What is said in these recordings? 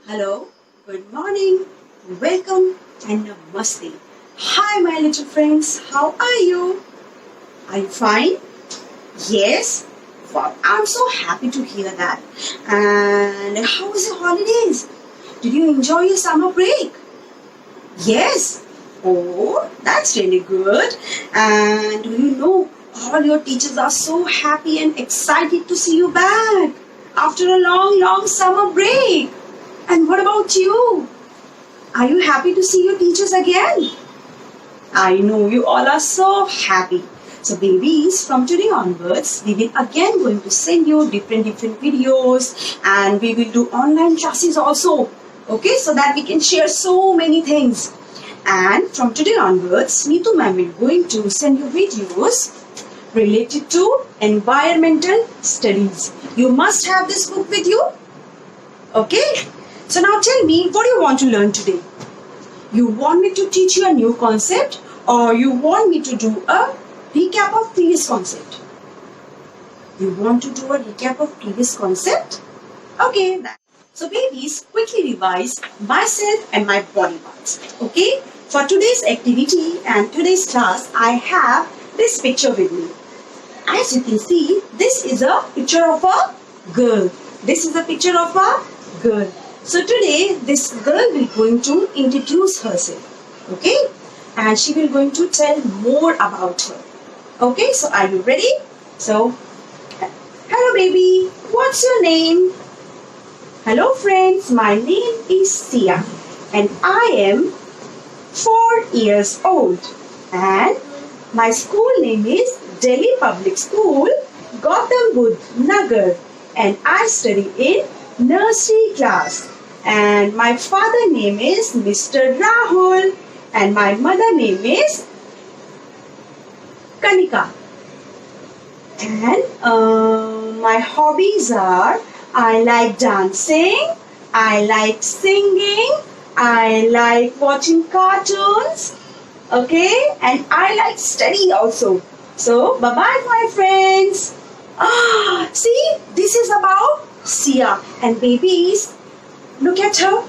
Hello, good morning, welcome and namaste. Hi my little friends, how are you? Are you fine? Yes? Wow, I'm so happy to hear that. And how was your holidays? Did you enjoy your summer break? Yes? Oh, that's really good. And do you know, all your teachers are so happy and excited to see you back after a long summer break. And what about you? Are you happy to see your teachers again? I know you all are so happy. So babies, from today onwards, we will again going to send you different videos and we will do online classes also. Okay, so that we can share so many things. And from today onwards, Neetu ma'am will going to send you videos related to environmental studies. You must have this book with you. Okay? So now tell me, what do you want to learn today? You want me to teach you a new concept or you want me to do a recap of previous concept? You want to do a recap of previous concept? Okay. So babies, quickly revise myself and my body parts. Okay. For today's activity and today's class, I have this picture with me. As you can see, this is a picture of a girl. This is a picture of a girl. So today, this girl will going to introduce herself. Okay. And she will going to tell more about her. Okay. So are you ready? So, hello baby. What's your name? Hello friends, my name is Sia and I am 4 years old and my school name is Delhi Public School, Gautam Buddha Nagar, and I study in nursery class and my father name is Mr. Rahul and my mother name is Kanika. And my hobbies are I like dancing, I like singing, I like watching cartoons, okay, and I like study also. So, bye-bye my friends. See, this is about Sia. And babies, look at her.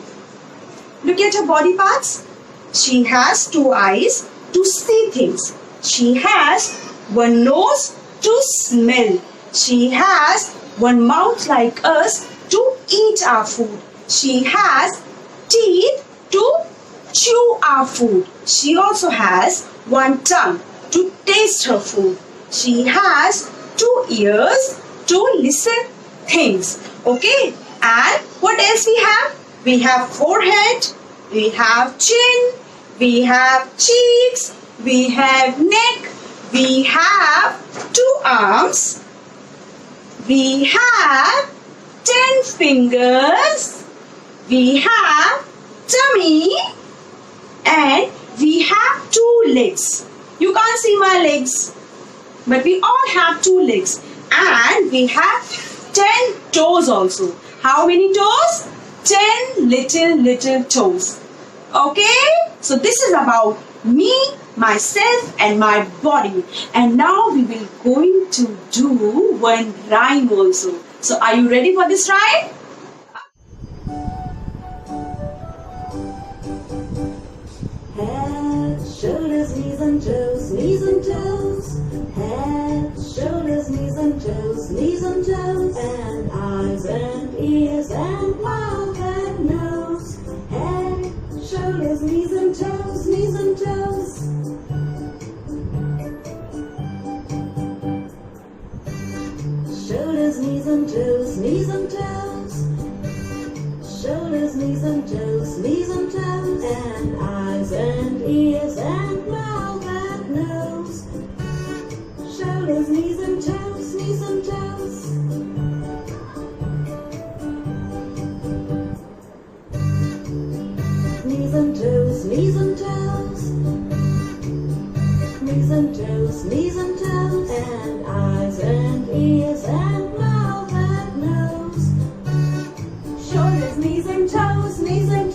Look at her body parts. She has 2 eyes to see things. She has 1 nose to smell. She has 1 mouth like us to eat our food. She has teeth to chew our food. She also has 1 tongue to taste her food. She has 2 ears to listen things. Okay? And what else we have? We have forehead, we have chin, we have cheeks, we have neck, we have 2 arms, we have 10 fingers, we have tummy, and we have 2 legs. You can't see my legs, but we all have 2 legs. And we have 10 toes also. How many toes? 10 little toes. Okay? So this is about me, myself and my body. And now we will going to do 1 rhyme also. So are you ready for this rhyme? Head, shoulders, knees and toes, knees and toes. Head, shoulders, knees and toes, knees and toes. And eyes and ears and mouth and nose. Head, shoulders, knees and toes, knees and toes. Shoulders, knees and toes, knees and toes. Shoulders, knees and toes, knees and toes. And eyes and ears and mouth and nose. Shoulders, knees and toes, knees and toes. Knees and toes, knees and toes. Knees and toes, knees and toes. And eyes and ears and mouth and nose. Shoulders, knees and toes, knees and toes.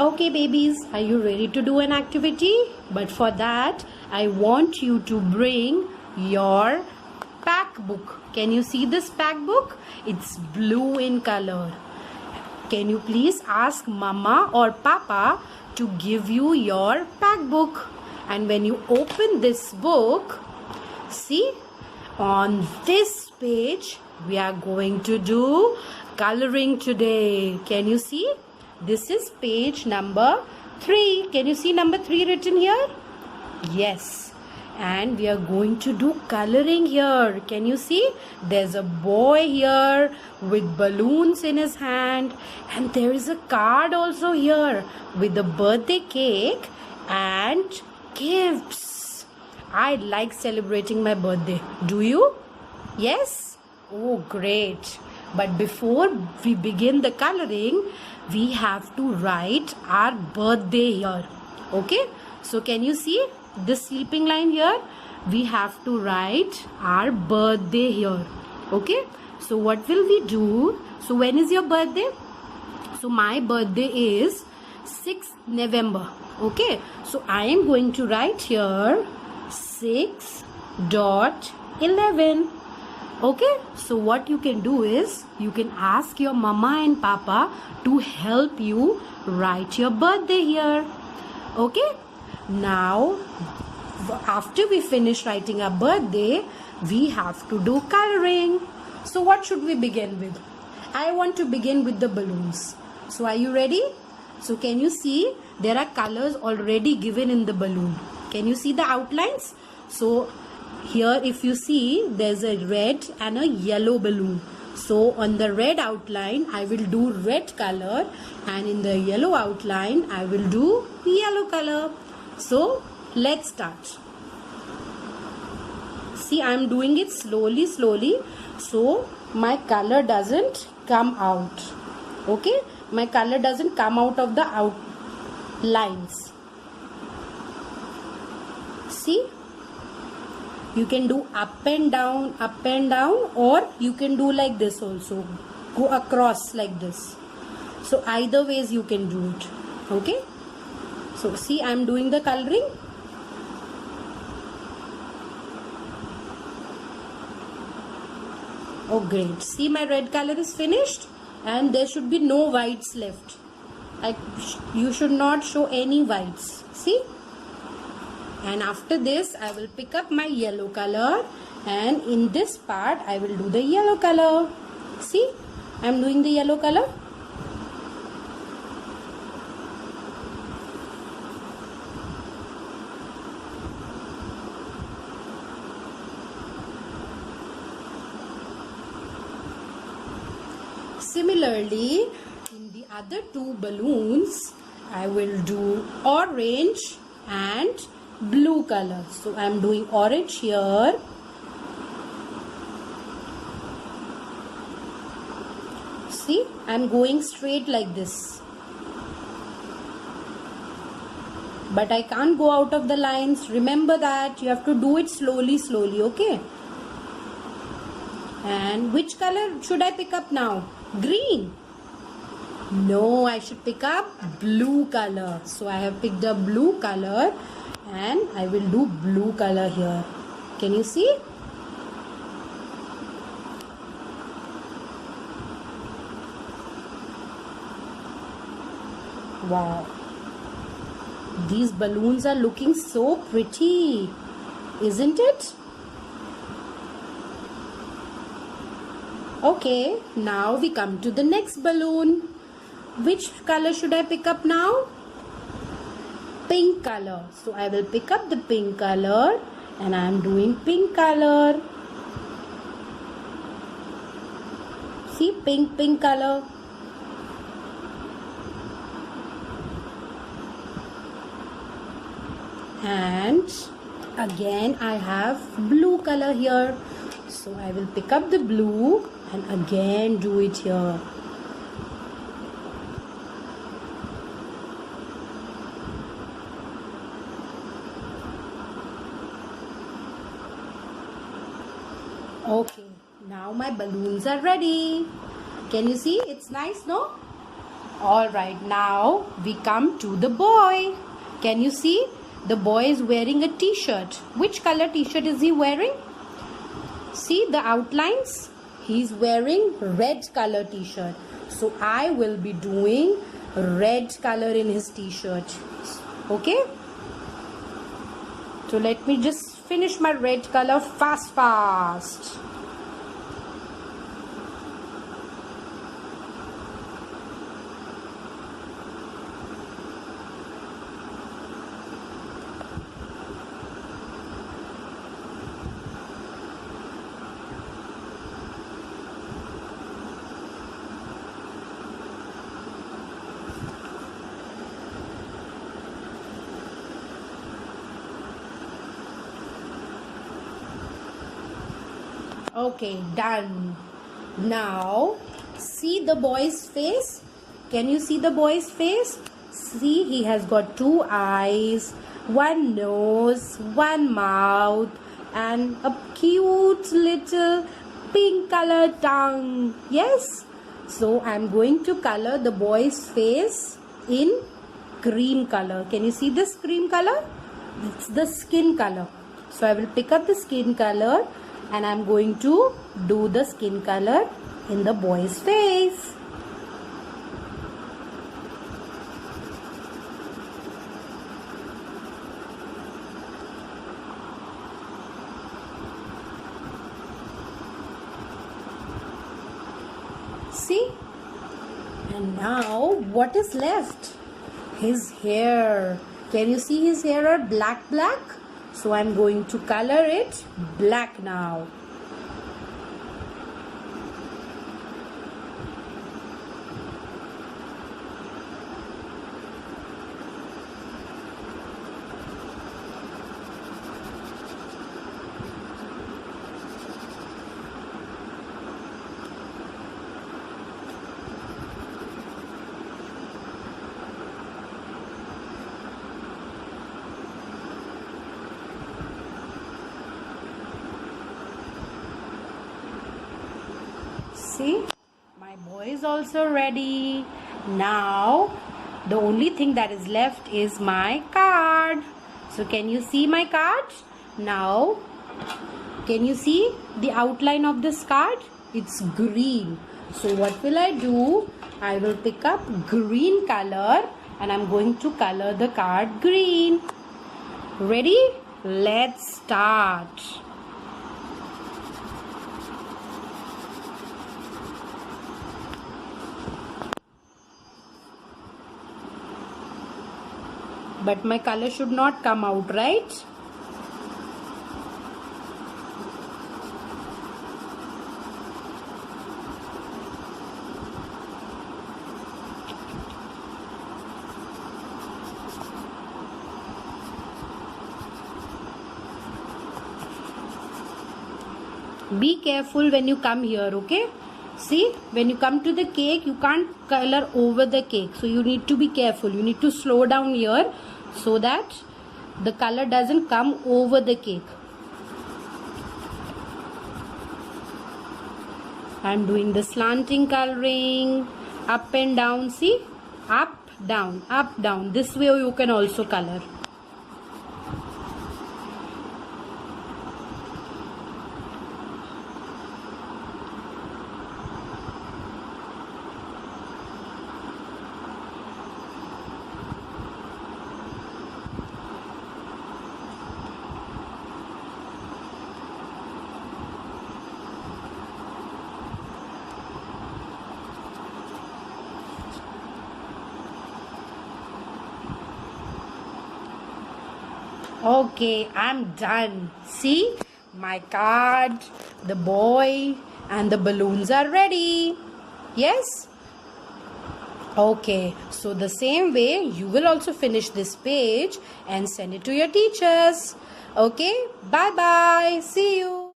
Okay, babies, are you ready to do an activity? But for that, I want you to bring your pack book. Can you see this pack book? It's blue in color. Can you please ask Mama or Papa to give you your pack book? And when you open this book, see, on this page, we are going to do coloring today. Can you see? This is page number 3. Can you see number 3 written here? Yes. And we are going to do coloring here. Can you see? There's a boy here with balloons in his hand. And there is a card also here with a birthday cake and gifts. I like celebrating my birthday. Do you? Yes? Oh, great. But before we begin the coloring, we have to write our birthday here. Okay? So can you see this sleeping line here? We have to write our birthday here. Okay? So what will we do? So when is your birthday? So my birthday is 6th November. Okay? So I am going to write here 6.11. Okay, so what you can do is you can ask your mama and papa to help you write your birthday here. Okay, now after we finish writing our birthday, we have to do coloring. So what should we begin with? I want to begin with the balloons. So are you ready? So can you see there are colors already given in the balloon? Can you see the outlines? So here if you see, there's a red and a yellow balloon. So on the red outline I will do red color, and in the yellow outline I will do yellow color. So let's start. See, I'm doing it slowly so my color doesn't come out. Okay, my color doesn't come out of the outlines. See, you can do up and down, or you can do like this also. Go across like this. So either ways you can do it. Okay. So see, I am doing the coloring. Oh great. See, my red color is finished and there should be no whites left. You should not show any whites. See? And after this I will pick up my yellow color, and in this part I will do the yellow color. See, I am doing the yellow color. Similarly, in the other two balloons I will do orange and blue color. So I am doing orange here. See, I am going straight like this. But I can't go out of the lines. Remember that you have to do it slowly, okay? And which color should I pick up now? Green. No, I should pick up blue color. So I have picked up blue color and I will do blue color here. Can you see? Wow. These balloons are looking so pretty, isn't it? Okay, now we come to the next balloon. Which color should I pick up now? Pink color. So I will pick up the pink color and I am doing pink color. See, pink color. And again I have blue color here. So I will pick up the blue and again do it here. Okay, now my balloons are ready. Can you see? It's nice, no? Alright, now we come to the boy. Can you see? The boy is wearing a t-shirt. Which color t-shirt is he wearing? See the outlines? He's wearing red color t-shirt. So I will be doing red color in his t-shirt. Okay? So let me just finish my red color fast. Okay, done. Now, see the boy's face. Can you see the boy's face? See, he has got 2 eyes, 1 nose, 1 mouth, and a cute little pink color tongue. Yes? So, I'm going to color the boy's face in cream color. Can you see this cream color? It's the skin color. So, I will pick up the skin color and I'm going to do the skin color in the boy's face. See? And now what is left? His hair. Can you see his hair are black? So I'm going to color it black now. See, my boy is also ready. Now, the only thing that is left is my card. So, can you see my card? Now, can you see the outline of this card? It's green. So, what will I do? I will pick up green color and I'm going to color the card green. Ready? Let's start. But my color should not come out, right? Be careful when you come here, okay? See, when you come to the cake, you can't color over the cake. So you need to be careful. You need to slow down here so that the color doesn't come over the cake. I'm doing the slanting coloring, up and down. See, up, down, up, down. This way you can also color. Okay, I'm done. See, my card, the boy, and the balloons are ready. Yes? Okay, so the same way you will also finish this page and send it to your teachers. Okay, bye bye. See you.